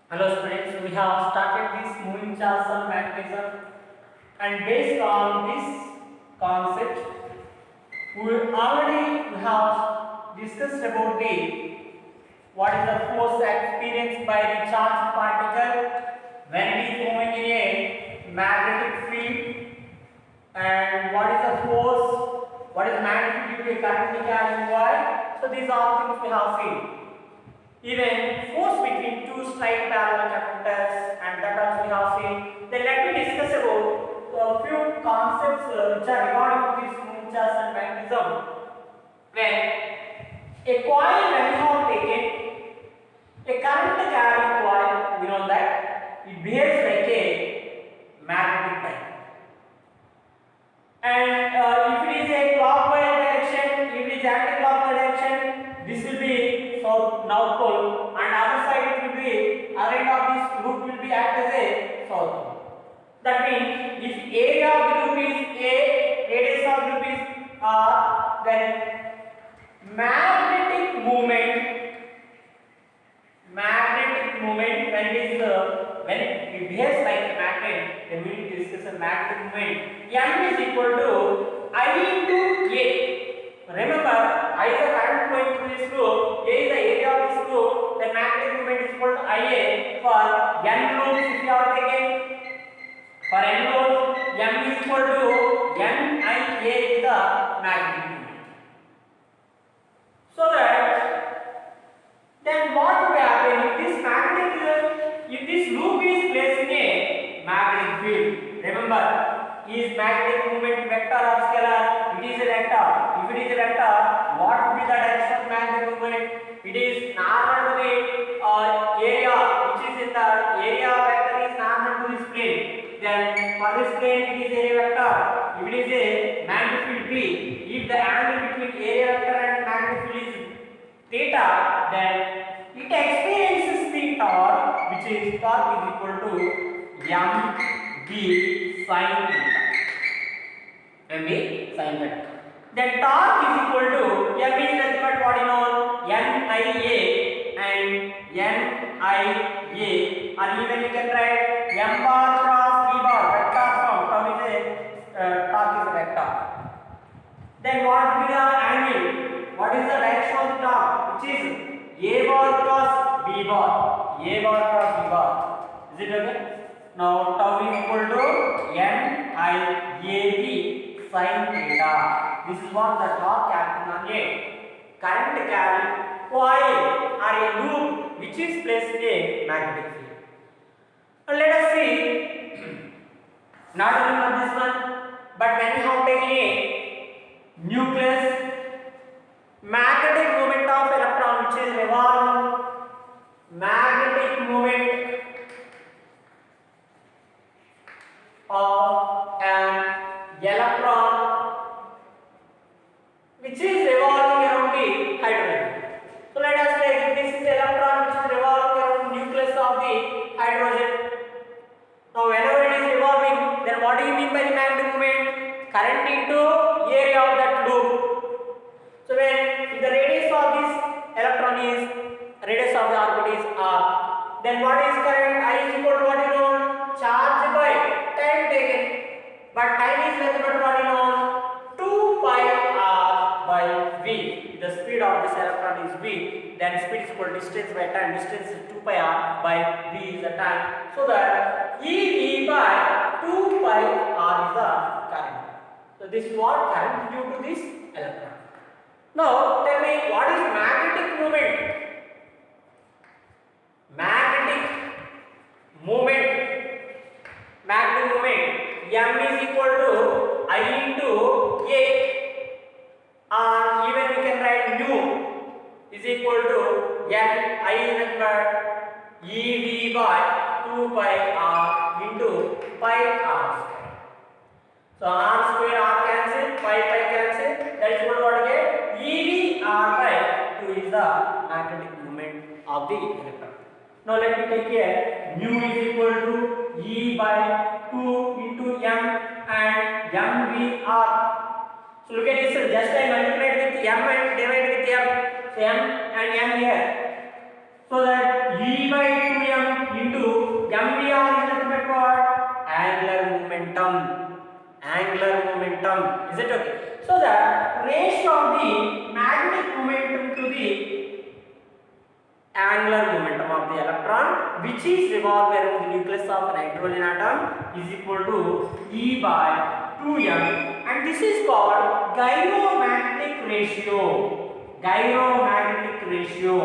Hello students, we have started this moving charge and mechanism, and based on this concept, we already have discussed about the what is the force experienced by the charged particle when it is moving in a magnetic field, and what is the force, what is magnetic due to a current carrying wire. So these are things we have seen. Even force between two straight parallel conductors, and that also we have seen. Then let me discuss about a few concepts which are regarding this moving charge and magnetism. When a coil, when we have taken a current carrying coil, we know that it behaves like a magnetic belt. And if it is a clockwise direction, if it is anti-clockwise direction, this will be north pole, and other side it will be other end of this loop will be act as a south pole. That means if area of the loop is A, radius of the loop is R, then magnetic movement when it is when it behaves like a magnet, then we will discuss a magnetic movement. M is equal to I into A. Remember, I is the current going through this loop, A is the area of this loop, then magnetic movement is equal to IA. For N loops, if you are taking, for N loops, M is equal to NIA is the magnetic movement. So that then what will happen if this loop is placed in a magnetic field? Remember, is magnetic movement vector or scalar? It is a vector. If it is a vector, what will be the direction of magnetic movement? It is normal to the area which is in the area vector is normal to this plane. Then for this plane it is area vector. If it is a magnetic field P, if the angle between area vector and magnetic field is theta, then it experiences the torque, which is torque is equal to mv sin theta. mv sin theta. Then torque is equal to m is nothing but what you know nia and nia, or even you can write m bar cross v bar vector form. Tau is a torque is a vector. Then what will be the angle? What is the direction of the torque? Which is a bar cross b bar. A bar cross b bar. Is it okay? Now tau is equal to NIAB sin theta. This is what the torque acting on a current carrying coil or a loop which is placed in a magnetic field. And let us see not only for this one, but when we have taken a nucleus, magnetic moment of electron which is revolving, magnetic moment of an electron which is revolving around the hydrogen. So let us take this is electron which is revolving around the nucleus of the hydrogen. Now whenever it is revolving, then what do you mean by the magnetic moment? Current into area of that loop. So when the radius of this electron is radius of the orbit is r, then what is current? I is equal to what you know charge by time taken, but time is nothing but what you know 2 pi r by v. The speed of this electron is v, then speed is equal to distance by time. Distance is 2 pi r by v is the time. So that ev by 2 pi r is the current. So this is what current due to this electron. Now tell me what is magnetic moment? Magnetic moment. Magnetic moment. M is equal to I into A, or even we can write nu is equal to N I number EV by 2 pi r into pi r square. So r square r cancel, pi cancel. That is equal to what again? EV r by 2 is the magnetic moment of the electron. Now let me take here nu is equal to E by 2 into m and mvr. So look at this, just I multiplied with m and divide with m. So m and m here. So that E by 2m momentum. Is it okay? So the ratio of the magnetic momentum to the angular momentum of the electron which is revolved around the nucleus of an hydrogen atom is equal to E by 2m, and this is called gyromagnetic ratio. Gyromagnetic ratio.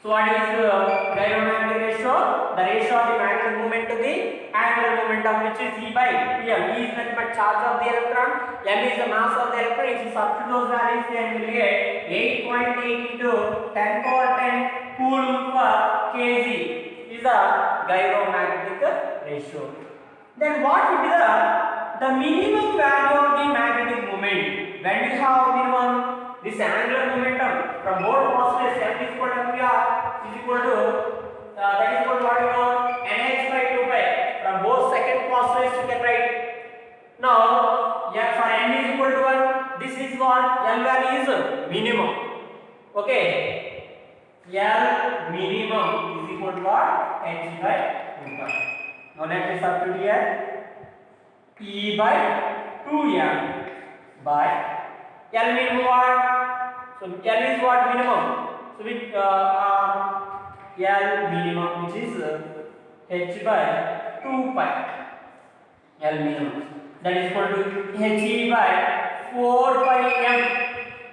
So what is the gyromagnetic ratio? The ratio of the magnetic moment to the angular momentum, which is E by m. E is nothing but charge of the electron, m is the mass of the electron. If you substitute those values, then we will get 8.8 into 10 power 10 coulomb per kg is the gyromagnetic ratio. Then what would be the minimum value of the magnetic moment? When we have minimum, this angular momentum from both positives, m is equal to mr is equal to that is equal to what we know, nh by 2 pi. From both second positives you can write. Now for n is equal to 1, this is what l value is minimum. Okay, l minimum is equal to what, h by 2 pi. Now let me substitute here, E by 2m by L minimum what? So L is what, minimum. So with L minimum which is h by 2 pi. L minimum that is equal to he by 4 pi m.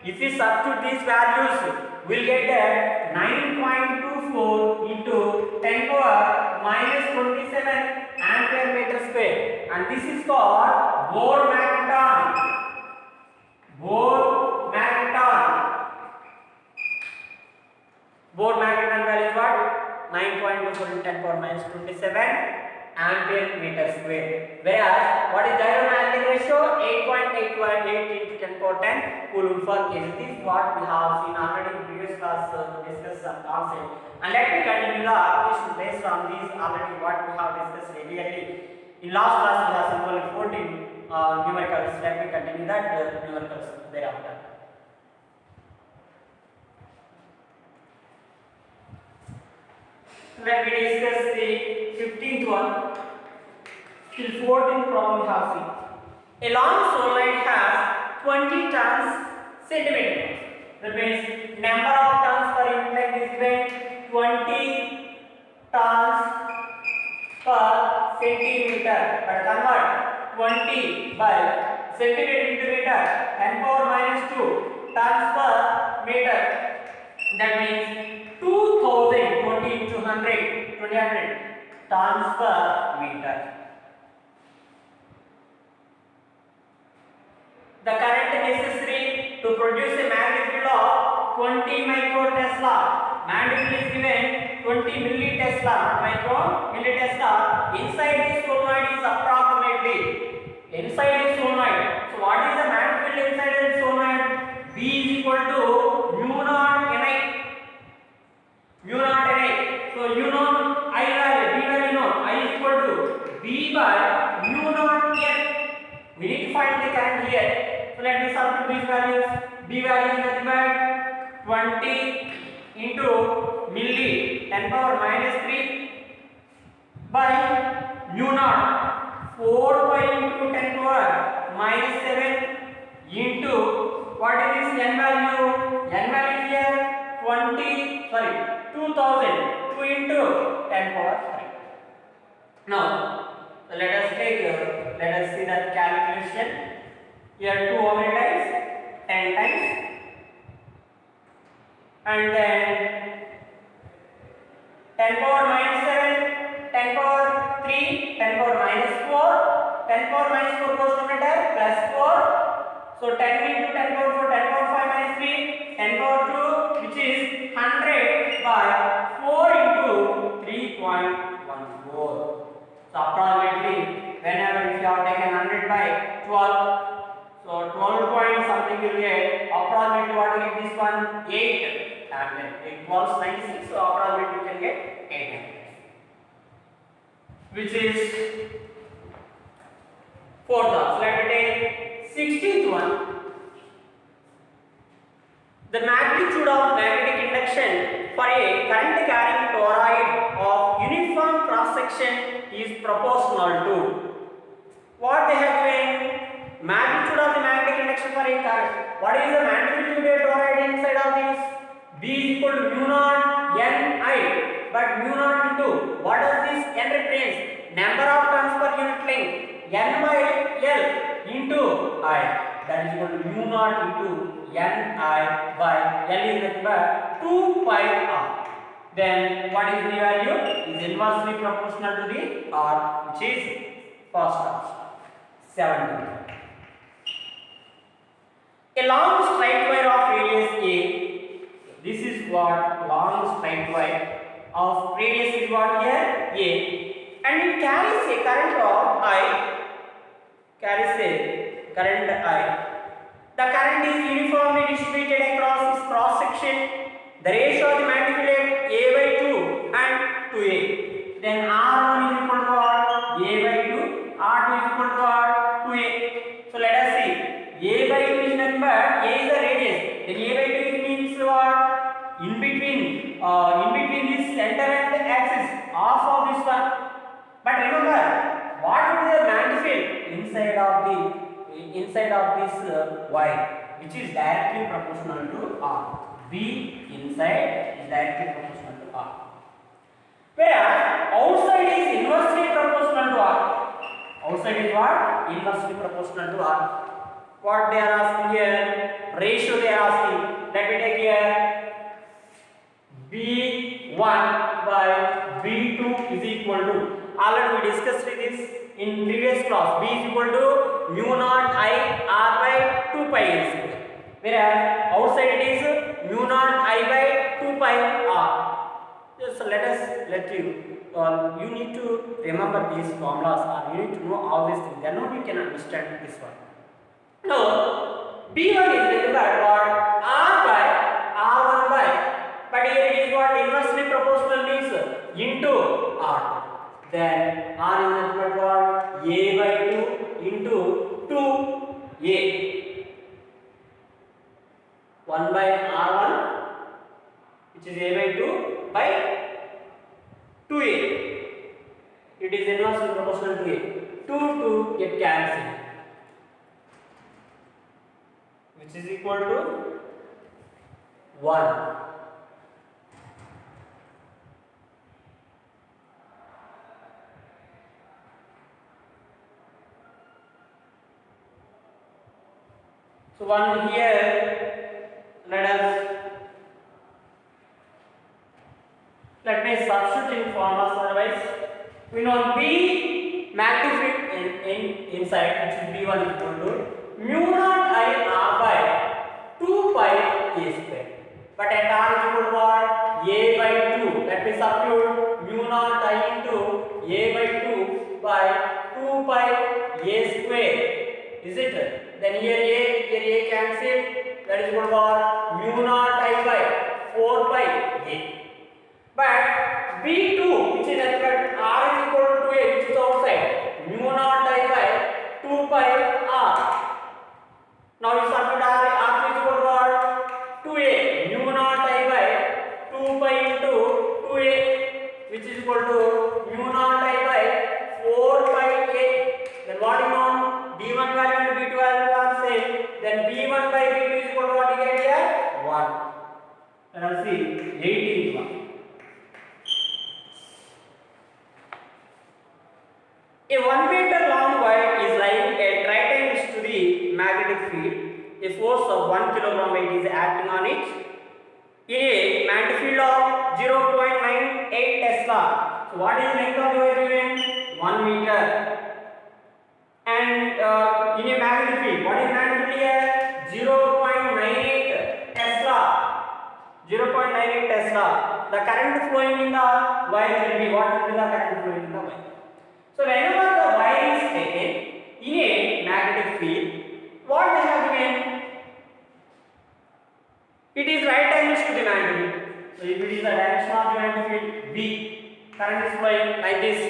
If we substitute these values, we'll get 9.24 into 10 power minus 27 ampere meter square, and this is called Bohr magneton. Bohr magneton. Bohr magneton value is what? 9.24 into 10 power minus 27 ampere meter square. Whereas what is gyromagnetic ratio? 8.818 into 10 power 10 coulomb per kg. This is what we have seen already in previous class discussed some concept. And let me continue the application based on these already what we have discussed regularly. In last class we have only 14 numericals. Let me continue that numericals thereafter. Let me discuss the 15th one. Till 14th problem we have seen. A long solenoid has 20 turns centimeter. That means number of turns per unit length is given 20 turns per centimeter. But convert 20 by centimeter into meter, 10 power minus 2 turns per meter. That means 2000, 20 into 100, 200 turns per meter. The current necessary to produce a magnetic field of 20 microtesla. Magnetic field is given 20 millitesla, not micro, millitesla. Inside this solenoid is approximately inside this solenoid. So what is the magnetic field inside this solenoid? B is equal to mu naught Ni. Mu naught Ni. So u naught I value, B value know, I is equal to B by mu naught N. We need to find the current here. So let me substitute these values. B value is nothing but 20 into milli 10 power minus 3 by mu naught 4 pi into 10 power minus 7 into what is this n value? N value here 2000 2 into 10 power 3. Now let us see that calculation. Here 2 how many times? 10 times, and then 10 power minus 7, 10 power 3, 10 power minus 4, 10 power minus 4 goes to meter plus 4. So 10 into 10 power 4, 10 power 5 minus 3, 10 power 2, which is 100 by 4 into 3.14. So approximately whenever if you have taken 100 by 12, so 12 point something you will get, approximately what you get this one? 8 ampere. 8 12 96, so approximately you can get 8 ampere. Which is 4th one. So let me take 16th one. The magnitude of magnetic induction for a current carrying toroid of uniform cross section is proportional to what they have given. magnitude of the magnetic induction for a current. What is the magnetic field toroid inside of this? B is equal to mu naught n I. But mu naught into what does this n represents? Number of turns per unit length. N by L into I. That is equal to mu naught into n I by L is nothing but 2 pi r. Then what is the value? Is inversely proportional to the r, which is first option. 17. A long straight wire of radius A. This is what long straight wire of radius is what here A, and it carries a current of I. Carries a current I. The current is uniformly distributed across its cross section. The ratio of the magnetic field A by 2 and 2A. Then R1 is equal to what? A by 2. R2 is equal to what? 2A. So let us see. A by 2 is nothing but A is the radius. Then A by 2 means what? In between this center and the axis, half of this one. But remember, what will be the magnetic field inside of this wire, which is directly proportional to R. B inside is directly proportional to R. Whereas outside is inversely proportional to R. Outside is what? Inversely proportional to R. What they are asking here? Ratio they are asking. Let me take here. B1 by B2 is equal to, already we discussed this in previous class. B is equal to mu naught I R by 2 pi s. Whereas outside it is mu naught I by 2 pi r. So let you need to remember these formulas, or you need to know all these things. Then only you can understand this one. Now B1 is written by what? R by R1 by, but here it is what? Inversely proportional means into R. Then R is equal to what? A by 2 into 2A. 1 by R1, which is A by 2 by 2A. It is inversely proportional to A. 2 get cancelled, which is equal to 1. So 1 here, let me substitute in formulas, otherwise we know B magnetic field inside, which is B1 equal to mu naught I R by 2 pi A square. But at R is equal to what? A by 2. Let me substitute mu naught I into A by 2 by 2 pi A square. Is it? Then here A cancel. That is equal to what? Mu naught I by 4 pi A. But B2, which is at R is equal to 2A, which is outside, mu naught I by 2 pi R. Now you substitute R is equal to what? 2A, mu naught I by 2 pi into 2A, which is equal to mu naught I by 4 pi A. Then what is known? B1 value and B2 value are same. Then B1 by B2 is equal to what you get here? 1. Let us see. 18th one. A 1 meter long wire is lying at right angles to the magnetic field. A force of 1 kilogram weight is acting on it in a magnetic field of 0.98 Tesla. So what is the length of the wire given? 1 meter. And in a magnetic field, what is magnetic field here? 0.98 Tesla. 0.98 Tesla. The current flowing in the wire will be, what will be the current flowing in the wire? So whenever the wire is taken in a magnetic field, what they have given? It is right angles to the magnetic field. So if it is the direction of the magnetic field, B, current is flowing like this.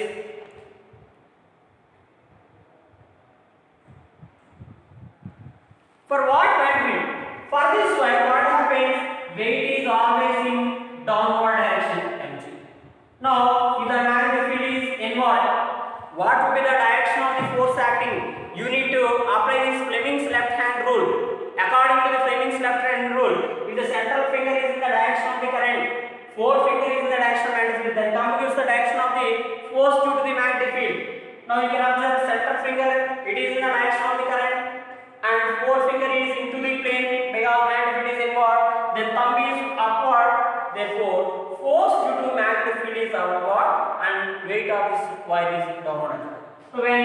For what magnetic field? For this wire, what happens? Weight is always in downward direction, mg. Now, if the magnetic field is inward, what will be the direction of the force acting, you need to apply this Fleming's left hand rule. According to the Fleming's left hand rule, if the central finger is in the direction of the current, forefinger is in the direction of magnetic field, then thumb gives the direction of the force due to the magnetic field. Now you can observe central finger, it is in the direction of the current, and forefinger is into the plane because magnetic field is inward. Then thumb is upward. Therefore, force due to magnetic field is upward and weight of this wire is downward. So when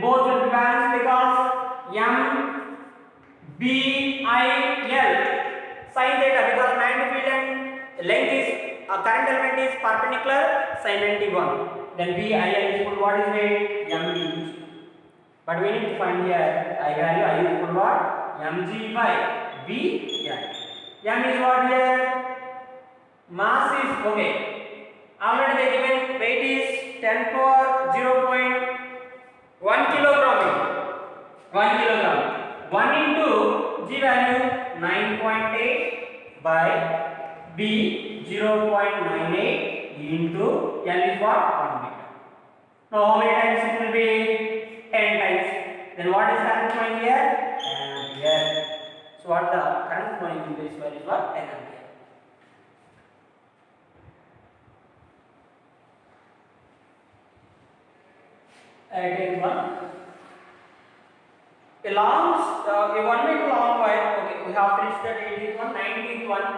both will be balanced because M B I L sin theta, because magnetic field and length is current element is perpendicular, sin 91. Then B I L is equal to what is weight? M B G. But we need to find here I value. I is equal to what? Mg by B L. M is what here? Mass is okay. Already they given weight is 10 power 0.1 kilogram. 1 kilogram. 1 into G value 9.8 by B 0.98 into L is what? 1 meter. Now how many times it will be? 10 times. Then what is current flowing here? 10 ampere. So what the current flowing in this wire is what? 10 ampere. Take one. A 1 meter long wire. Okay, we have finished the 18th one, 19th one.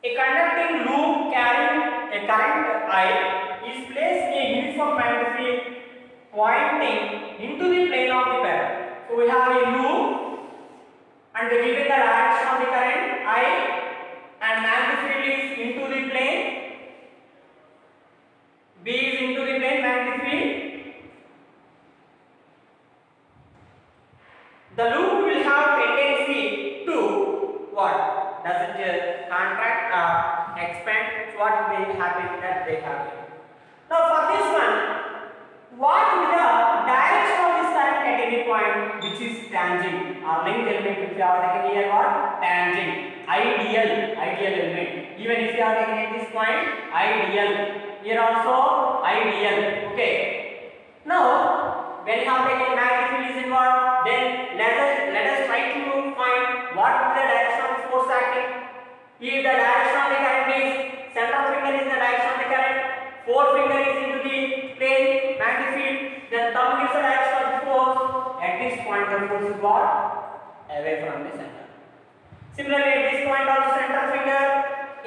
A conducting loop carrying a current I is placed in a uniform magnetic field pointing into the plane of the pair. So we have a loop and we given the direction of the current I and magnetic field is into the plane. B is into the plane magnetic field. The loop will have tendency to what? Does it contract or expand? So what will happen that they happen. Now for this one, what is the direction of this current at any point which is tangent or length element? If you have taken here what? Tangent. Ideal element. Even if you have taken at this point, ideal. Here also ideal. Okay. Now when you have taken magnetic field is involved, then let us try to find what is the direction of force acting. If the direction of the current is central finger is the direction of the current, forefinger is into the plane magnetic field, then thumb gives the direction of the force. At this point the force is what? Away from the center. Similarly at this point also central finger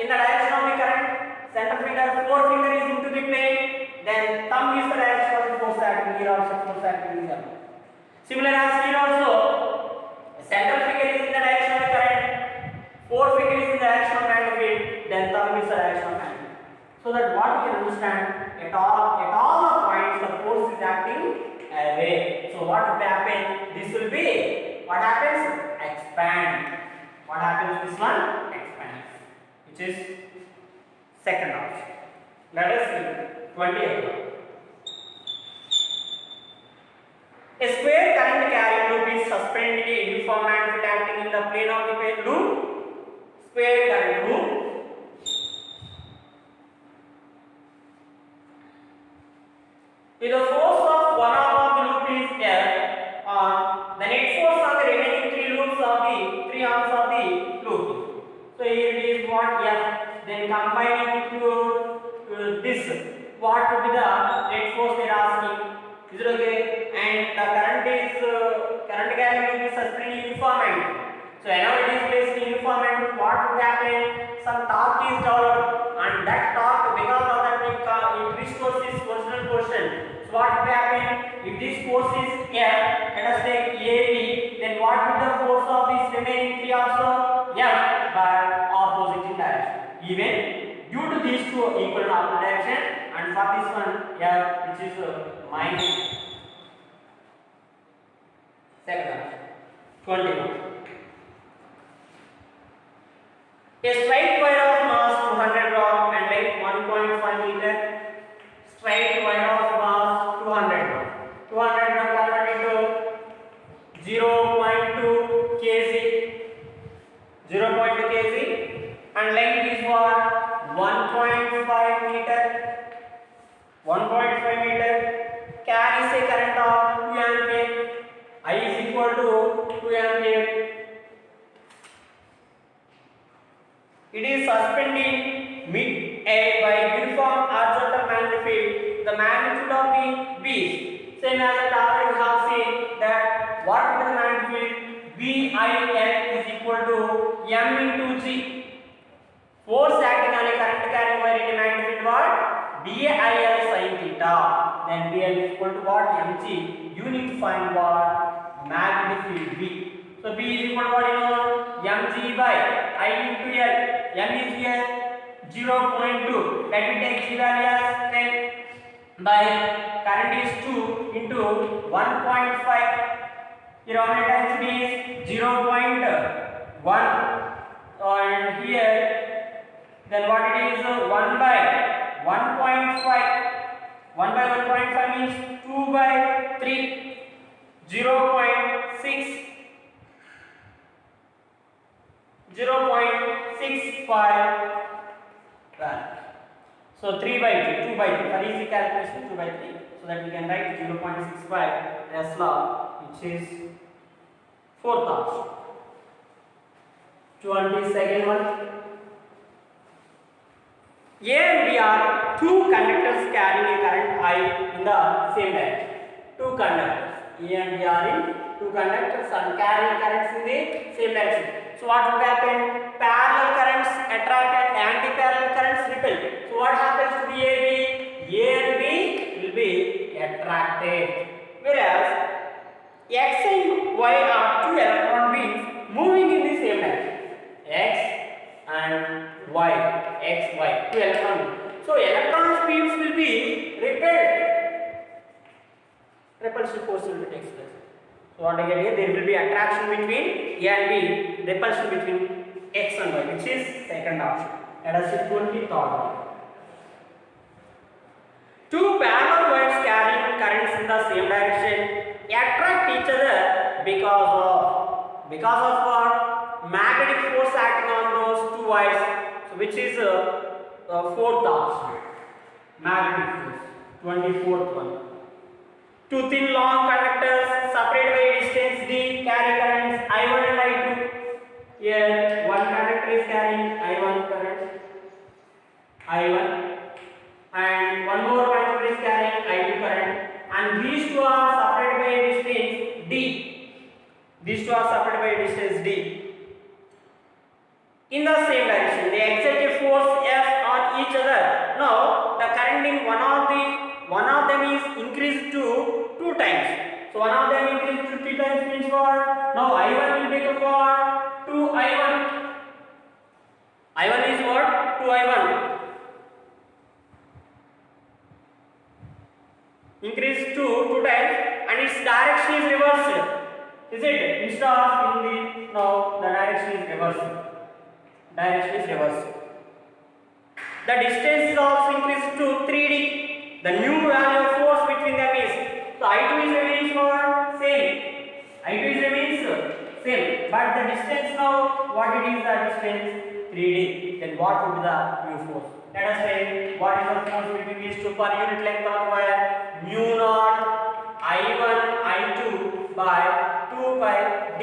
in the direction of the current, central finger, forefinger is into the plane, then thumb gives the direction of the force acting. Here also force acting is there. Similar as here also, central finger is in the direction of the current, forefinger is in the direction of magnetic field, then thumb is the direction of magnetic. So that what we can understand, at all the points the force is acting away. So what will happen? This will be what happens? Expand. What happens? This one expands, which is second option. Let us see 28. A square current carrying loop is suspended in a uniform magnetic field acting in the plane of the pair loop. Square current loop. If the force of one arm of the loop is F, the net force on the remaining three arms of the loop. So here it is what F. Then combining to this, what would be the net force they are asking? Is it okay? And the current carrying loop is suspended in uniform magnet. So whenever it is placed in uniform magnet, what would happen? Some torque is developed, and that torque, because of that, it restores its original position. So what would happen? If this force is F, let us take AB, then what will the force of these remaining three also? F, but opposite in direction. Even due to these two equal in opposite direction, and for this one F, which is minus. Second option. 21. A straight wire of mass 200 Gram and length 1.5 meter. Straight wire of mass 200 Gram. 200 Gram converted into 0.2 kg. 0.2 kg and length is what? 1.5 meter. 1.5 meter. carries a current of 2 ampere. I is equal to 2 ampere. It is suspended mid-air by uniform horizontal magnetic field. The magnitude of the bees, same as I already have seen that what is the magnetic field? BIL is equal to M into G. Force acting on a current carrying wire in a magnetic field what? BIL sin theta. Then BL is equal to what? Mg. You need to find what? Magnetic field B. So B is equal to what you know? Mg by I into L. M is here 0.2. Let me take G value as 10 by current is 2 into 1.5. Here how many times it is 0.1 and here then what it is 1 by 1.5. 1 by 1.5 means 2 by 3. 0.6 0.65. So 3 by 2, 2 by 3. For easy calculation, 2 by 3. So that we can write 0.65 Tesla, which is 4,000. 22nd one. A and B are two conductors carrying a current I in the same direction. Two conductors. A and B are in two conductors and carrying currents in the same direction. So what will happen? Parallel currents attract and anti-parallel currents repel. So what happens to the AB? A and B will be attracted. Whereas X and Y are two electron beams moving in the same direction. X and Y. X, Y. Two electron beams. So electron beams will be repelled. Repulsive force will be takes place. So what I get here, there will be attraction between A and B, repulsion between X and Y, which is second option. Let us see 23rd one. Two parallel wires carrying currents in the same direction attract each other because of what? Magnetic force acting on those two wires. So which is fourth option. Magnetic force. 24th one. Two thin long conductors separated by a distance d carry currents I1 and I2. Here one conductor is carrying I1 current, I1, and one more conductor is carrying I2 current, and these two are separated by a distance d. These two are separated by a distance d. In the same direction, they exert a force F on each other. Now the current in one of them is increased to 2 times. So one of them increased to 3 times means what? Now I1 will become what? 2I1. I1 is what? 2I1. Increased to 2 times and its direction is reversed. Is it? Instead of in the now the direction is reversed. Direction is reversed. The distance is also increased to 3d. The new value of force between them is, so I2 is remains for same. I2 is remains same, but the distance now, what it is the distance? 3d. Then what would be the new force? Let us say what is the force between these two per unit length of wire? Mu naught I1 I2 by 2 pi d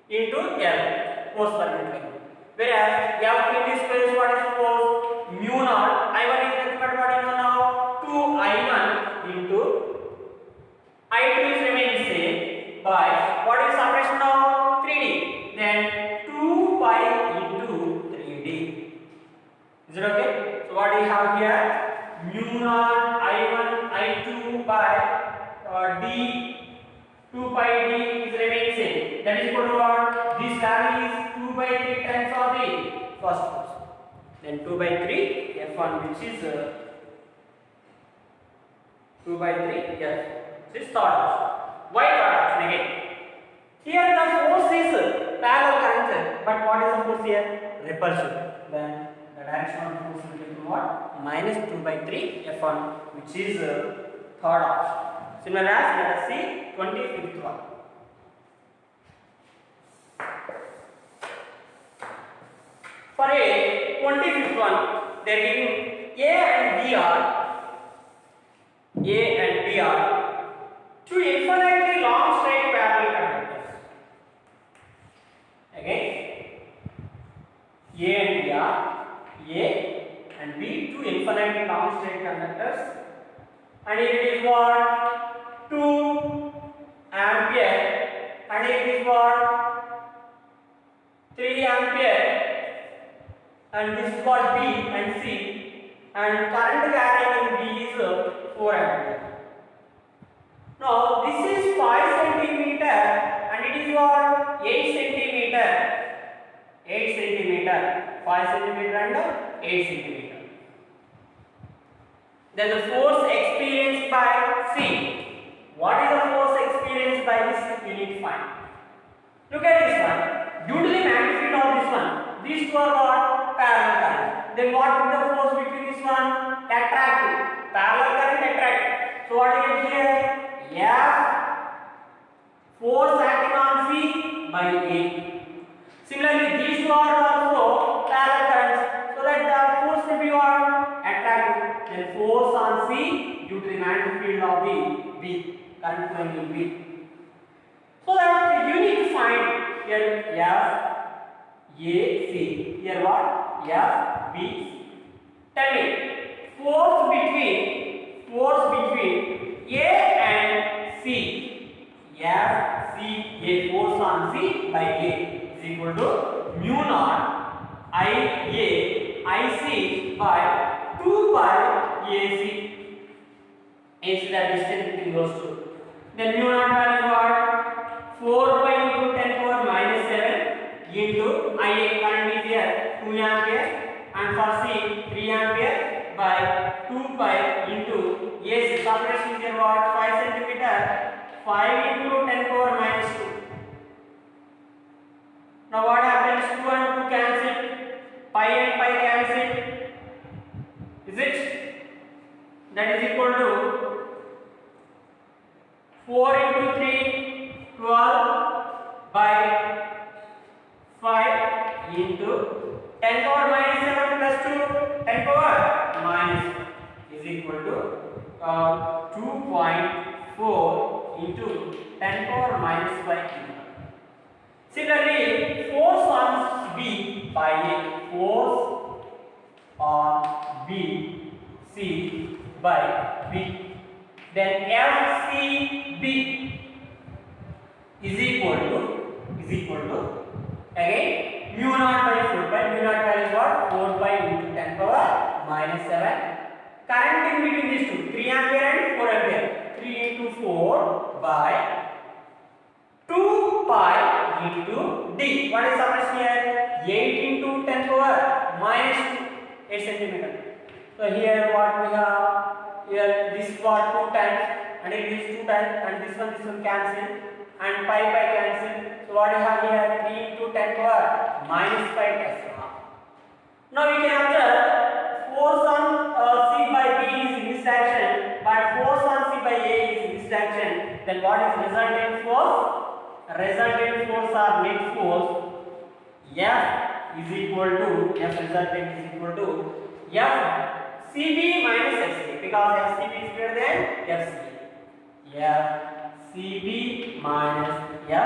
into L, force per unit length. Whereas we have in this place what is force? Mu naught I1 is nothing but what you know now? 2I1 into I2 is remaining same by what is separation now? 3d. Then 2 pi into 3d. Is it okay? So what do you have here? Mu naught I1 I2 by d 2 pi d is remaining same. That is equal to what? This value is 2 by 3 times of the first force. Then 2 by 3 F1, which is 2 by 3 yes. This is third option. Why third option again? Here the force is parallel current, but what is the force here? Repulsion. Then the direction of the force will be what? Minus 2 by 3 F1, which is third option. Similar as let us see 25th one. For a 25th one, they are giving A and B are A and B are two infinitely long straight parallel conductors. Again, A and B are A and B, two infinitely long straight conductors, and it is what 2 ampere, and it is what 3 ampere, and this is what B and C, and current carrying in B is 4 ampere. Now this is 5 centimeter and it is what 8 centimeter, 8 centimeter, 5 centimeter and 8 centimeter. Then the force experienced by C. What is the force experienced by this? We need to find. Look at this one. Due to the magnitude of this one, these two are what? Parallel current. Then what is the force between this one? Attractive. Parallel current attractive. So what do you get here? F force acting on C by A. Similarly, these two are also parallel currents. So that the force will be what? Attractive. Then force on C due to the magnetic field of the B. Current flowing in B. So that you need to find here F, A, C. Here what? F, B, C. Tell me, force between A and C. F, C, A, force on C by A is equal to mu naught I A I C by 2 pi AC. AC is the distance between those two. Then mu naught value is what? 4 pi into 10 power minus 7 into IA, current is here 2 ampere, and for C 3 ampere by 2 pi into AC. Separation is here what? 5 centimeter, 5 into 10 power minus 2. Now what happens? 2 and 2 cancel, pi and pi cancel. Is it? That is equal to 4 into 3, 12 by 5 into 10 power minus 7 plus 2, 10 power minus is equal to 2.4 into 10 power minus 5. Similarly, force on B by A, force on B, C by B. Then FCB is equal to again mu naught by 4 pi. Mu naught value is what? 4 pi into 10 power minus 7. Current in between these two, 3 ampere and 4 ampere. 3 into 4 by 2 pi into D. What is summation here? 8 into 10 power minus 2, 8 centimeter. So here what we have? Here this is what 2 times, and it is 2 times, and this one cancel, and pi cancel. So what you have here? 3 into 10 power minus 5 tesla. Now we can observe force on C by B is in this direction, but force on C by A is in this direction. Then what is resultant force? Resultant force or net force F is equal to F resultant is equal to F CB minus FCA, because FCB is greater than FCA. FCB minus FCA,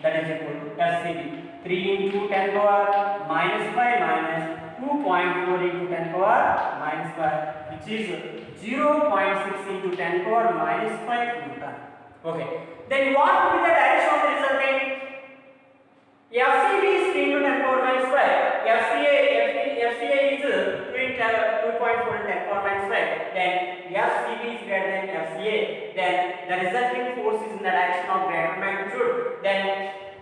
that is equal to FCB 3 into 10 power minus 5 minus 2.4 into 10 power minus 5, which is 0.6 into 10 power minus 5 Newton. Okay. Then what will be the direction of the resultant? FCB is 3 into 10 power minus 5. FCA is 2.4 into 10 power minus 5. Then FCB is greater than FCA. Then the resulting force is in the direction of greater magnitude. Then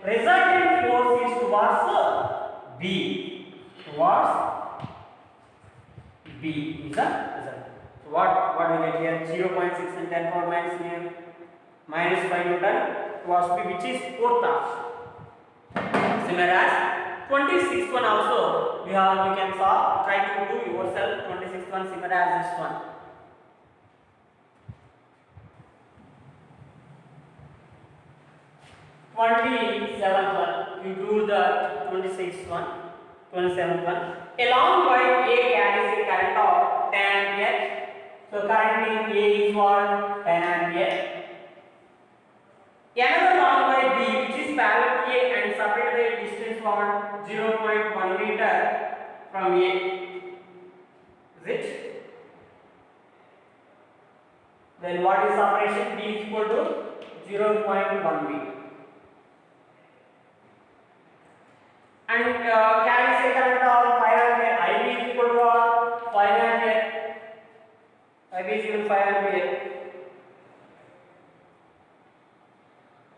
resultant force is towards B. Towards B is the result. So what do we get here? 0.6 into 10 power minus 5 Newton towards B, which is 4th option. Similar as 26th one also we can solve. Try to do yourself 26th one similar as this one. You do the 26th one, 27th one. A long wire A carries a current of 10 ampere. So current in A is what? from A. Is it? Then what is separation? B is equal to 0.1 meter. And carry say current of 5 ampere. IB is equal to what? 5 ampere. IB is equal to 5 ampere.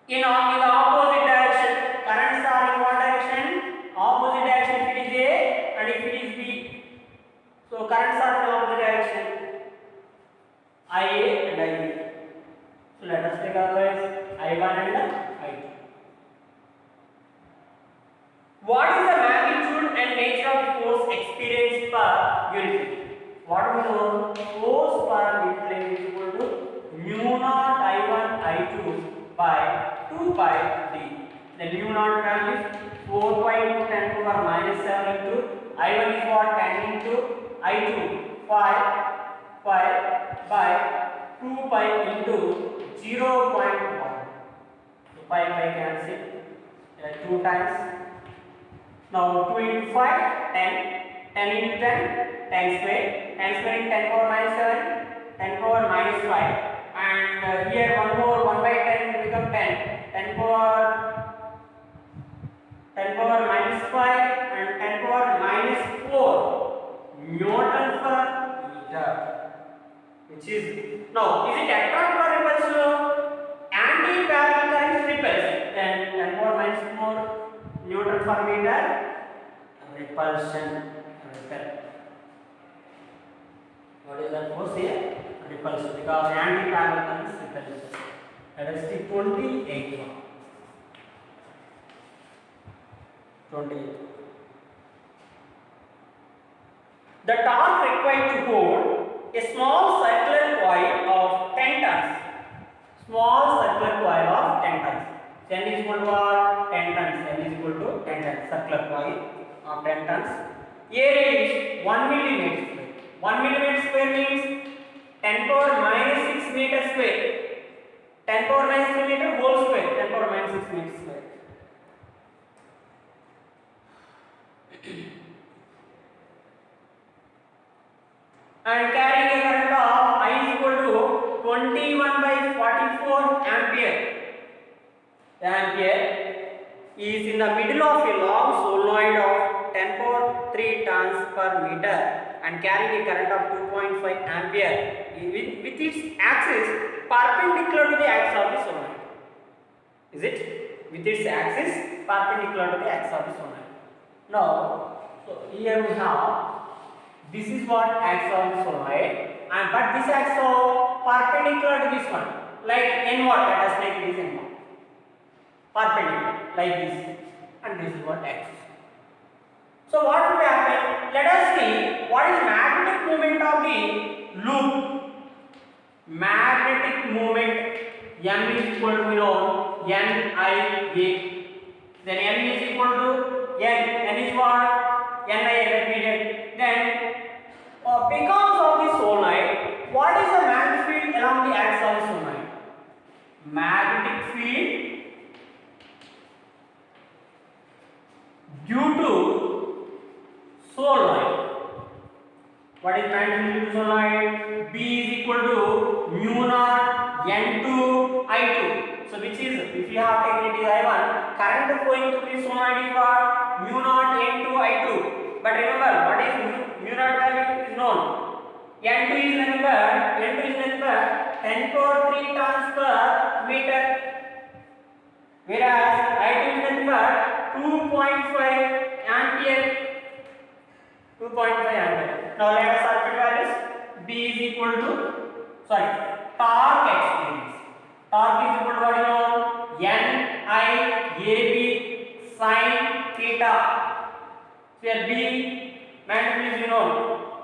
In the opposite direction, currents are in what direction? Opposite direction if it is A and if it is B. So currents are in opposite direction. IA and IB. So let us take otherwise I1 and I2. What is the magnitude and nature of the force experienced per unit length? What we know, force per unit length is equal to mu naught I1 I2 by 2 pi d. The mu naught value is 4.10 to the power minus 7 into I1 is what 10 into I2 5 by 2 pi into 0.1. So pi cancel 2 times. Now 2 into 5 10, 10 into 10 10 square, 10 square in 10 power minus 7, 10 power minus 5. And here one more 1 by 10 will become 10, 10 power minus 5 and 10 power minus 4 Newton per meter, which is, now is it attractive or repulsive? Anti-parallel current is repulsive, then 10 power minus 4 Newton per meter, repulsion. What is that force here? Repulsion, because anti-parallel current is repulsive. Let us take 28 one. 28. The torque required to hold a small circular coil of 10 tons. Small circular coil of 10 tons. N is equal to what? 10 tons. N is equal to 10 tons. Circular coil of 10 tons. Area is 1 millimeter square. 1 millimeter square means 10 power minus 6 meter square. 10 power minus 3 meter whole square. 10 power minus 6 meter square. And carrying a current of I is equal to 21 by 44 ampere. The ampere is in the middle of a long solenoid of 10 power 3 tons per meter and carrying a current of 2.5 ampere with its axis perpendicular to the axis of the solenoid. Is it? With its axis perpendicular to the axis of the solenoid. Now, so here we have, this is what axis of the solenoid, and but this axis is perpendicular to this one, like N1. Let us take this N1. Perpendicular, like this, and this is what axis. So what will happen? Let us see what is magnetic moment of the loop. Magnetic moment M is equal to, you know, NIA. Then M is equal to N is what? NIA repeated. Then because of the solenoid, what is the magnetic field along the axis of the solenoid? Magnetic field due to solenoid. What is magnetic field due to solenoid? B is equal to mu naught N2 I2. So which is, if you have taken it is I1, current flowing through the solenoid is what? Mu naught N2 I2. But remember, what is mu naught value is known. N2 is nothing but 10 power 3 tons per meter, whereas I2 is nothing but 2.5 ampere. 2.5 ampere. Now let us circuit values. B is equal to, torque experience. Torque is equal to what you know? NIAB sin theta. So here B magnetic is you know.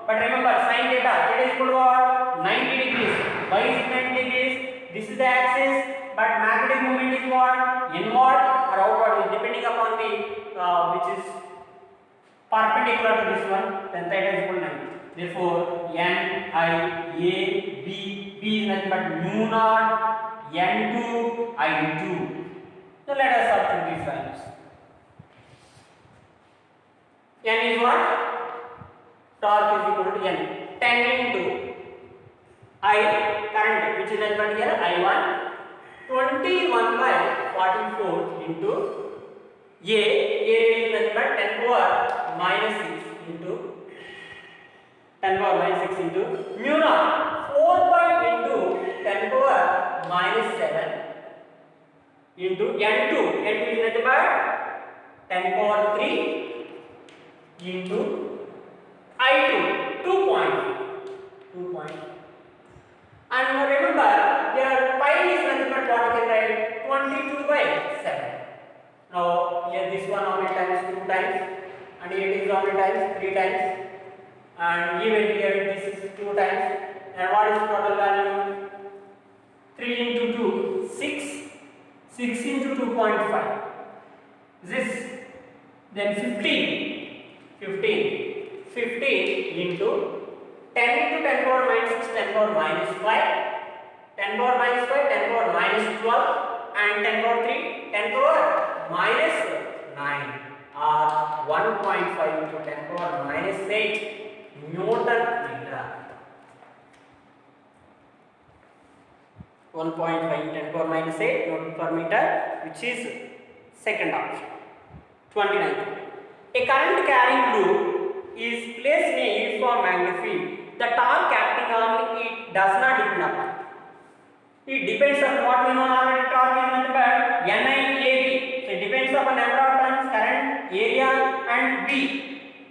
But remember sin theta is equal to what? 90 degrees. Why is it 90 degrees? This is the axis, but magnetic moment is what? Inward or outward, depending upon the which is perpendicular to this one, then theta is equal to 90. Therefore, NIAB, B is nothing but mu naught N2 I2. So let us substitute these values. N is what? torque is equal to N. 10 into I, current, which is nothing but here I1, 21 by 44 into A is nothing but 10 power minus 6 into 10 power minus 6 into mu naught 4 pi into 10 power minus 7 into N2. N2 is nothing but 10 power 3 into I2 2.2. And remember, here pi is nothing but what you can write 22 by 7. Now here this one how many times? 2 times, and here it is how many times? 3 times, and even here this is 2 times. And what is the total value? 3 into 2, 6. 6 into 2.5. This then 15 into 10 into 10 power minus 6, 10 power minus 5, 10 power minus 5, 10 power minus 12, and 10 power 3, 10 power minus 9, or 1.5 into 10 power minus 8 Newton meter. 1.5 into 10 power minus 8 Newton per meter, which is second option. 29. A current carrying loop is placed in a uniform magnetic field. The torque acting on it does not depend upon. It depends on what we know already. Torque is nothing but NIAB. So it depends upon number of turns, current, area, and B.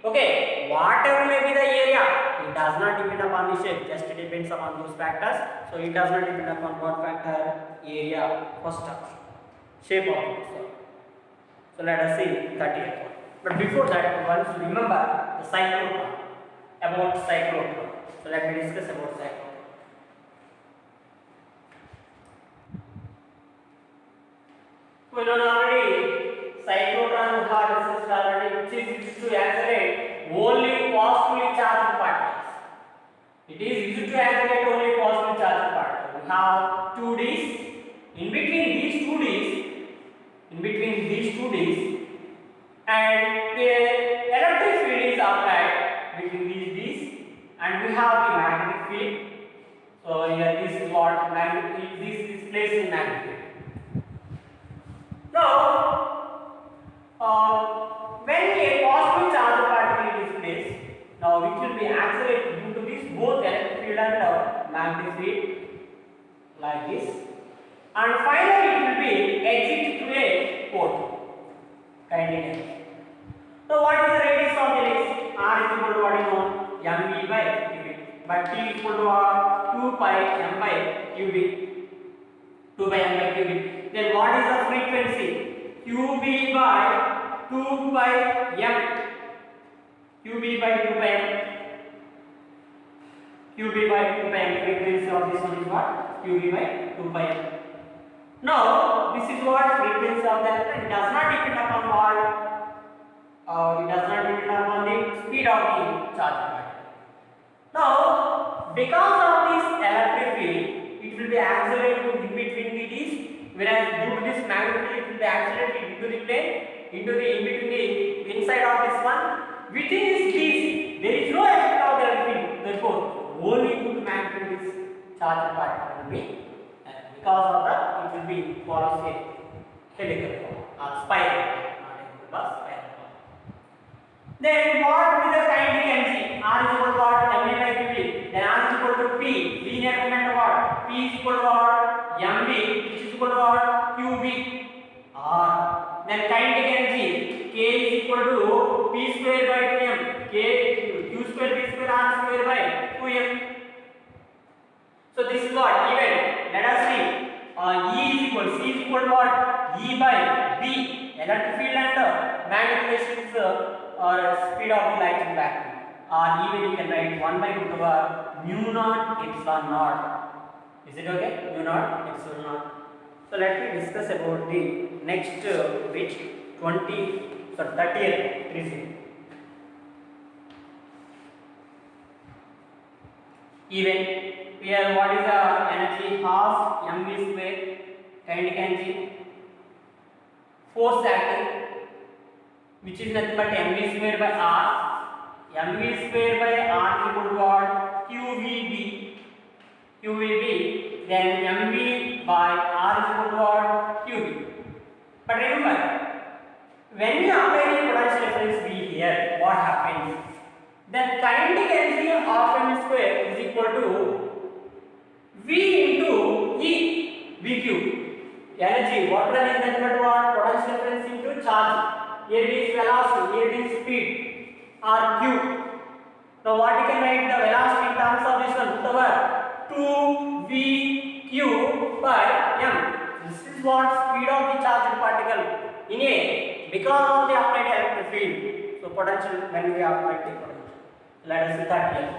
Okay, whatever may be the area, it does not depend upon the shape. Just depends upon those factors. So it does not depend upon what factor? Area. First option. Shape of it. So let us see 30th one. But before that, once remember the cyclotron. About cyclotron. So let me discuss about cyclotron. We know already cyclotron we have discussed already, which is used to accelerate only positively charged particles. It is used to accelerate only positively charged particles. We have 2 Ds. In between these two Ds, and the electric field is applied between these Ds, and we have the magnetic field. So here this is what magnetic, this is placed in magnetic field. Now, when a positive charged particle is placed, now it will be accelerated due to this both electric field and magnetic field, like this, and finally it will be exit to a port. Kindly. So what is the radius of the helix? R is equal to what is known? mv by qb. But T is equal to 2 pi m by qb. 2 by m by qb. Then what is the frequency? qb by 2 by m. qb by 2 by m. qb by 2 by m. Frequency of this one is what? qb by 2 by m. Now this is what frequency of the electron. It does not depend upon what? It does not depend upon the speed of the charge particle. Now, because of this electric field, it will be accelerated in between the Ds, whereas due to this magnetic field, it will be accelerated into the plane, into the in between the inside of this one. Within this Ds, there is no effect of the electric field. Therefore, only due to magnetic field this charge particle will be, because of that, it will be follows a helical or spiral, not a spiral. Then what will the kinetic energy? R is equal to what? mv by qb. Then R is equal to P. Linear moment of what? P is equal to what? mv, which is equal to what? qb. R. Then kinetic energy. K is equal to P square by 2m. Q square B square R square by 2m. So this is what? Even. Let us see. E is equal. C is equal to what? E by B. Electric field and magnetic field or speed of the light in vacuum, or even you can write 1 by root over mu naught epsilon naught. Is it okay? Mu naught epsilon naught. So let me discuss about the next which 30th reason. Even here what is the energy? Half mv square kinetic energy. Force acting, which is nothing but mv square by r. mv square by when we apply the potential difference V here, what happens? Then kinetic energy of m square is equal to V into E, V cube. Energy, water is nothing but what? Potential difference into charge. Here it is velocity, here it is speed, or Q. Now what you can write the velocity in terms of this one? Put over 2VQ by m. This is what speed of the charged particle in a because of the applied electric field. So potential when we apply the potential. Let us see that here.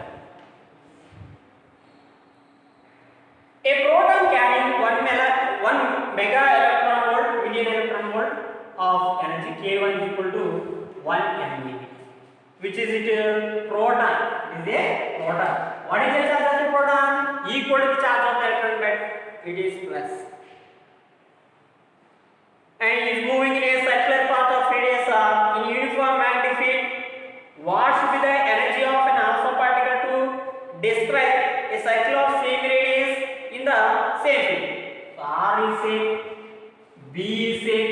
A proton carrying 1 mega electron volt, million electron volt of energy K1 is equal to 1 MeV. Which is it? Proton. It is a proton. What is the charge of the proton? Equal to the charge of the electron, but it is plus. And it is moving in a circular path of radius r in uniform magnetic field. What should be the energy of an alpha particle to describe a circle of same radius in the same field? So r is same, b is same.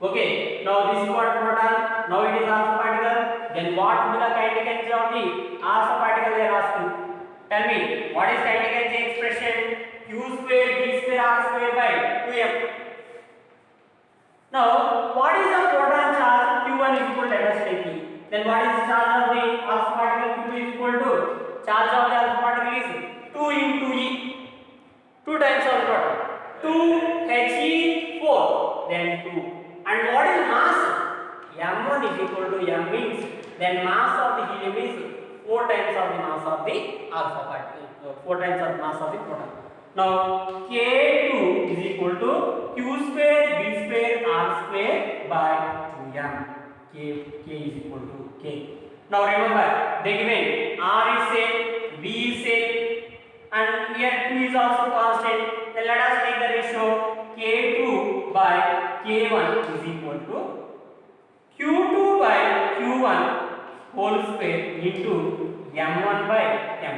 Okay, now this is what proton, now it is alpha particle. Then what will be the kinetic energy of the alpha particle they are asking? Tell me, what is kinetic energy expression? Q square b square r square by 2m. Now, what is the proton charge? Q1 is equal to, let us take it. Then what is the charge of the alpha particle? Q2 is equal to, charge of the alpha particle is 2 into E. 2 times of the proton. 2 He4, then 2. And what is mass? M1 is equal to M means, then mass of the helium is 4 times of the mass of the alpha particle. 4 times of the mass of the proton. Now, K2 is equal to Q square B square R square by 2m. K is equal to K. Now remember, they given R is same, B is same, and here 2 is also constant. Then let us take the ratio K2 by K1 is equal to Q2 by Q1 whole square into M1 by M.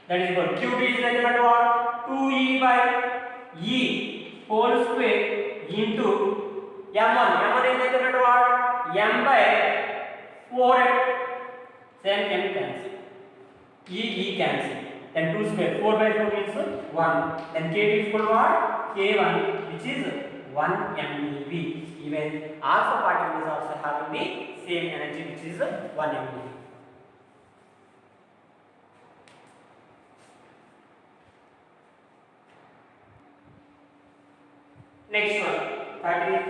That is equal to Q2 is nothing but what? 2E by E whole square into M1. M1 is nothing but what? M by 4. Same M cancel. E cancel. Then 2 square. 4 by 4 means 1. Then K is equal to what? K1 which is 1 MeV. Even alpha particle is also having the same energy which is 1 MeV. Next one, 31.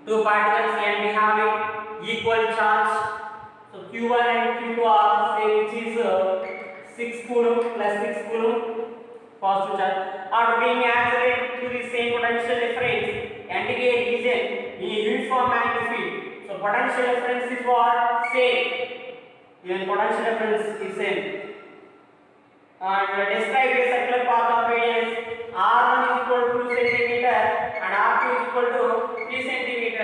Two particles can be having equal charge. So Q1 and Q2 are same, which is 6 coulomb plus 6 coulomb positive charge. After being accelerated to the same potential difference, entering a region in a uniform magnetic field. So potential difference is what? Same. Even potential difference is same. And describe a circular path of radius r1 is equal to 2 cm and r2 is equal to 3 cm.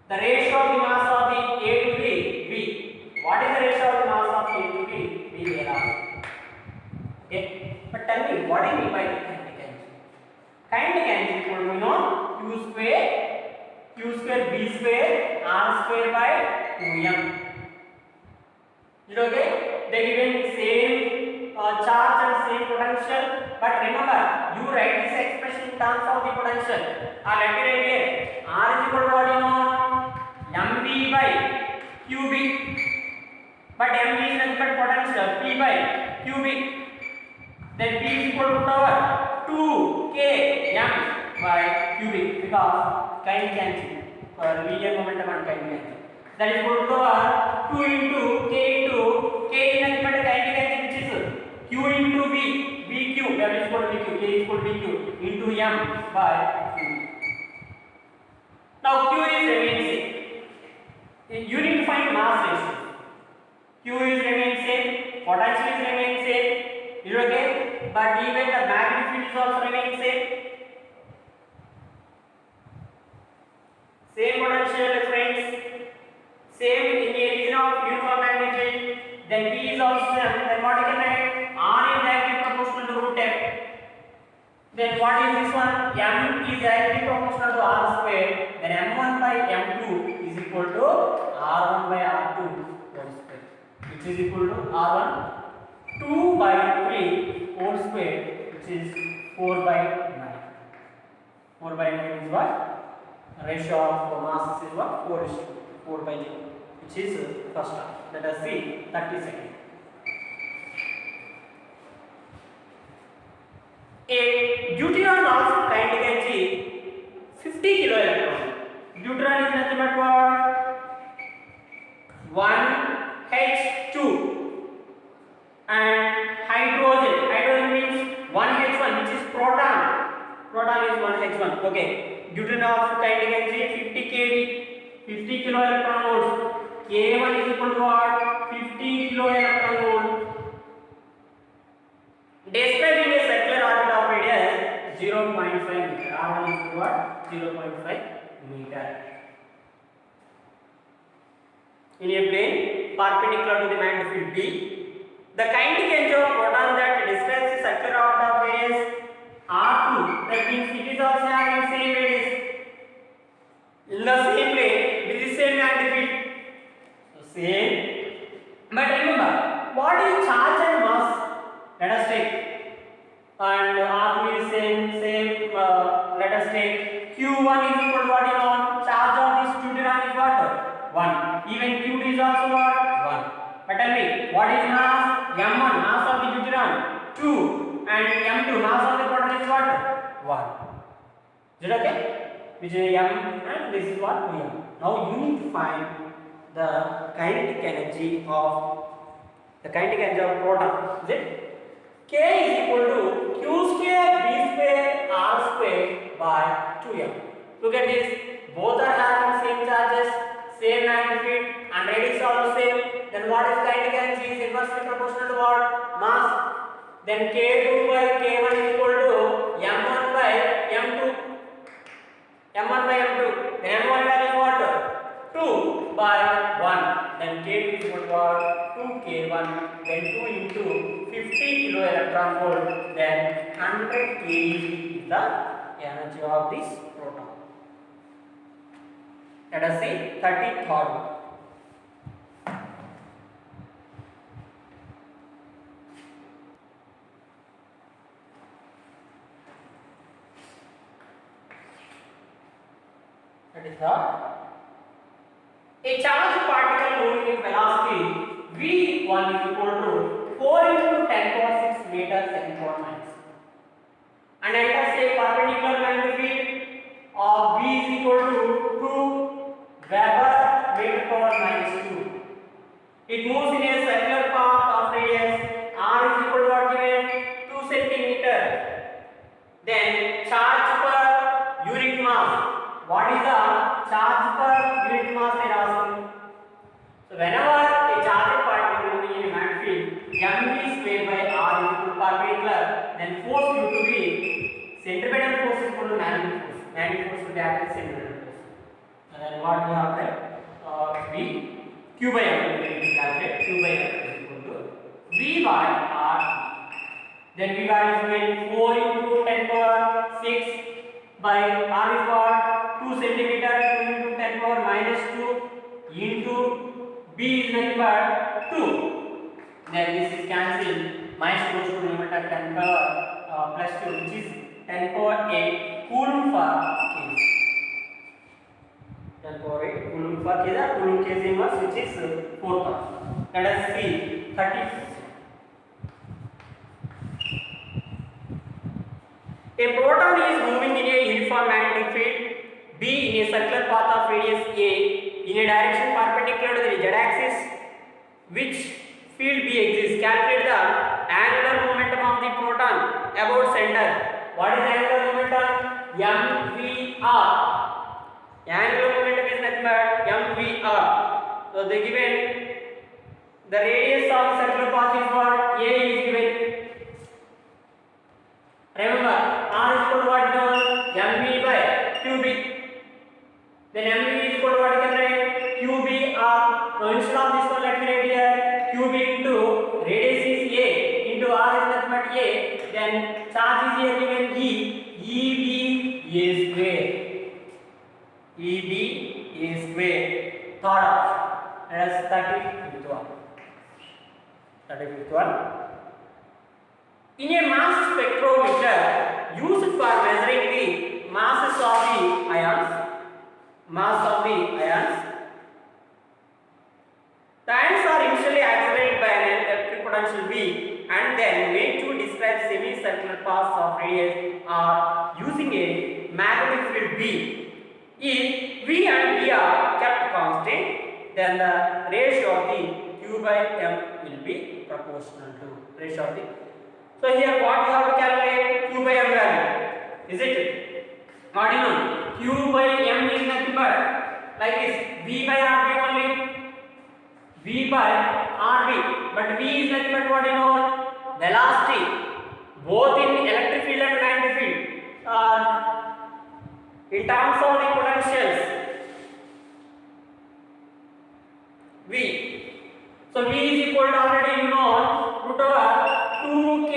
The ratio of the mass of the A to the B. What is the ratio of the mass of A to the B? Okay, but tell me, what do you mean by kinetic energy? Kinetic energy is equal to Q square B square R square by 2m. Is it okay? They given same charge and same potential, but remember, you write this expression in terms of the potential. Let me write here. R is equal to what you know? mv by qb. But mv is nothing but potential. P by qb. Then P is equal to power 2 k m by qb because kinetic energy for linear momentum and kinetic energy. That is equal to power 2 into k is nothing but kinetic energy which is q into v, vq, that is equal to vq, k is equal to vq into m by q. Now q is remains same. You need to find mass ratio. Q is remain same, potential is remain same. Is it okay? But even the magnetic field is also remain same. Same potential difference. Same in the region of uniform magnetic field. Then P is also same. Then what Then what is this one? M is directly proportional to R square. Then M1 by M2 is equal to R1 by R2 whole square, which is equal to R1 2 by 3 whole square, which is 4 by 9. 4 by 9 is what? Ratio of masses is what? 4 is to 4 by 0, which is first term. Let us see 32nd. A deuteron of kinetic energy 50 kilo electron. Deuteron is nothing but what? 1H2 and hydrogen. Hydrogen means 1H1, which is proton. Proton is 1H1. Okay. Deuteron of kinetic energy 50 kV, 50 kilo electron volts. K1 is equal to what? 50 kilo electron volt. Describing a circular orbit of radius 0.5 meter. R1 is equal to what? 0.5 meter. In a plane perpendicular to the magnetic field B, the kinetic energy of proton that describes the circular orbit of radius R2, that means it is also having same radius in the same plane with the same magnetic field. So same. But remember, what is charge and mass? Let us take, and R2 is same. Let us take Q1 is equal to what you know? Charge of this deuteron is what? 1. Even Q2 is also what? 1. But tell me, what is mass? M1, mass of the deuteron 2, and M2, mass of the proton is what? 1. Is it okay? Which is M and this is what? M. Now you need to find the kinetic energy of proton. Is it? K is equal to Q square B square R square by 2M. Look at this. Both are having same charges, same magnitude, and radius are the same. Then what is kinetic energy? Is inversely proportional to what? Mass. Then K2 by K1 is equal to M1 by M2. M1 by M2. Then M1 value is what? 2 by 1. Then K2 is equal to what? 2K1. Then 2 into 50 kilo electron volt. Then 100 kg is the energy of this proton. Let us see 33rd one. That is a charged particle moving in velocity v1 is equal to 4 into 10 power 6 meters second power minus. And let us say perpendicular magnetic field of v is equal to 2 Weber meter power minus 2. It moves in a circular path of radius r is equal to what given? 2 centimeter. Then charge per unit mass. What is the charge per unit mass they are asking? So whenever a charged particle moving in a magnetic field, mv square by r is equal to perpendicular, then force due to be centripetal force is equal to magnetic force. Magnetic force will be acting centripetal force. And then what we have there? V q by m we will calculate. Q by m is equal to v by r. Then v by is given 4 into 10 power 6 by r is what? 2 centimeter 2 into 10 power minus 2 into b is nothing but 2. Then this is cancelled. Minus goes to the limit of 10 power plus 2, which is 10 power 8 coulomb per kg. 10 power 8 coulomb per kg. Coulomb kg inverse, which is 4. Let us see 30. A proton is moving in a uniform magnetic field B in a circular path of radius A in a direction perpendicular to the z-axis. Which field B exists? Calculate the angular momentum of the proton about center. What is angular momentum? mvr. Angular momentum is nothing but mvr. So they given the radius of circular path is what? A is given. Remember, r is equal to what? mv by qb. Then mv is equal to what you can write? qb r. Now instead of this one, let me write here qb into radius is a into r is nothing but a. Then charge is here given e. Let us 35th one. 35th one. In a mass spectrometer used for measuring the masses of the ions, the ions are initially accelerated by an electric potential V and then made to describe semicircular paths of radius are using a magnetic field B. If V and V are kept constant, then the ratio of the Q by M will be proportional to ratio of the. So here what you have to calculate? Q by M value. Is it? What do you know? Q by M is nothing but like this. V by RB only. V by RB. But V is nothing but what you know? Velocity. Both in electric field and magnetic field. In terms of the potentials. V. So V is equal to already you know root over 2k.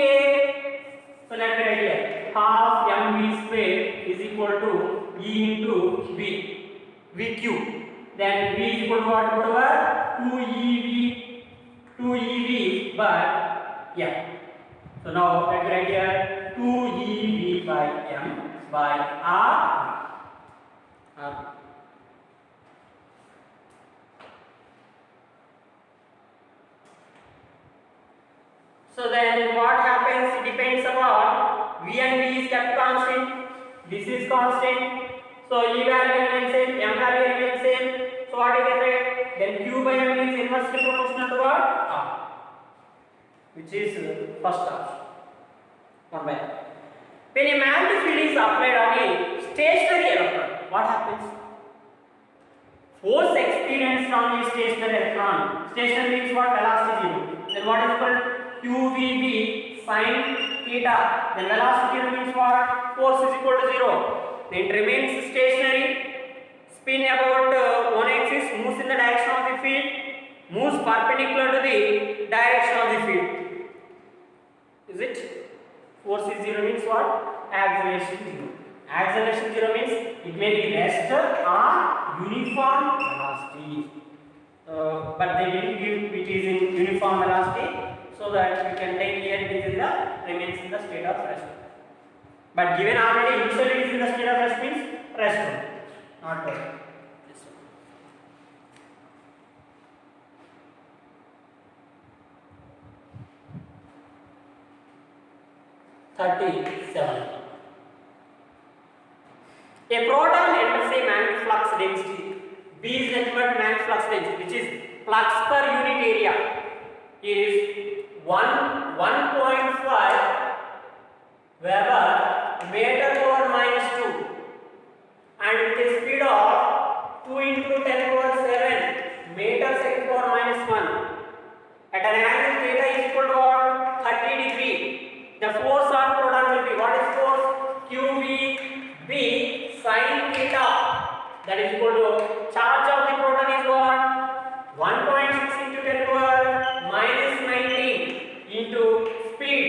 So let me write here. Half mv square is equal to E into V. VQ. Then V is equal to what? Root over 2EV by M. So now let me write here 2EV by M by R. So then what happens? It depends upon V and V is kept constant. This is constant. So E value remains same, M value remains same. So what you get? Then Q by M is inversely proportional to what? R. Which is first option. 1 by M. When a magnetic field is applied on a stationary electron, what happens? Force experienced on a stationary electron. Stationary means what? Velocity 0. Then what is called? QVB sin theta. Then velocity means what? Force is equal to 0. Then it remains stationary. Spin about one axis, moves in the direction of the field, moves perpendicular to the direction of the field. Is it? Force is 0 means what? Acceleration 0. Acceleration 0 means it may be rest or uniform velocity. But they didn't give it is in uniform velocity, so that we can take here it is in the remains in the state of rest. But given already initially it is in the state of rest means rest only, not this one. 37. A proton enters a magnetic flux density. B is nothing but magnetic flux density, which is flux per unit area. Is 1.5 Weber meter power minus 2, and with a speed of 2 into 10 power 7 meter second power minus 1. At an angle theta is equal to 30 degree. The force on proton will be what is force? QVB sin theta. That is equal to charge of the proton is what? 1.6 into 10 power minus 19 into speed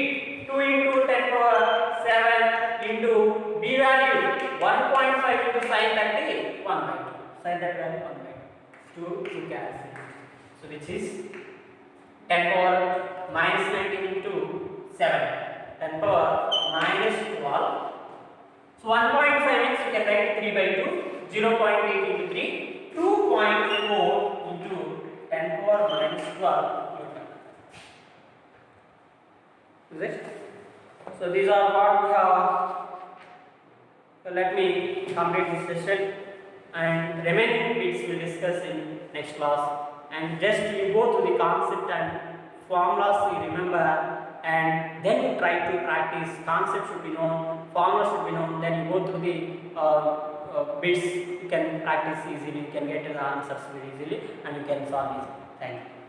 2 into 10 power 7 into B value 1.5 into sin that is 1 by 2. Sin that value 1 by 2 to cancel. So which is 10 power minus 19 into 7. 10 power minus 12. So 1.5 means you can write 3 by 2. 0.8 into 3. 2.4 into 10 power minus 12 Newton. Is it? So these are what we have. So let me complete this session, and remaining bits we will discuss in next class. And just you go through the concept and formulas you remember, and then you try to practice. Concept should be known, formula should be known, then you go through the bits, you can practice easily, you can get the answers very easily, and you can solve easily. Thank you.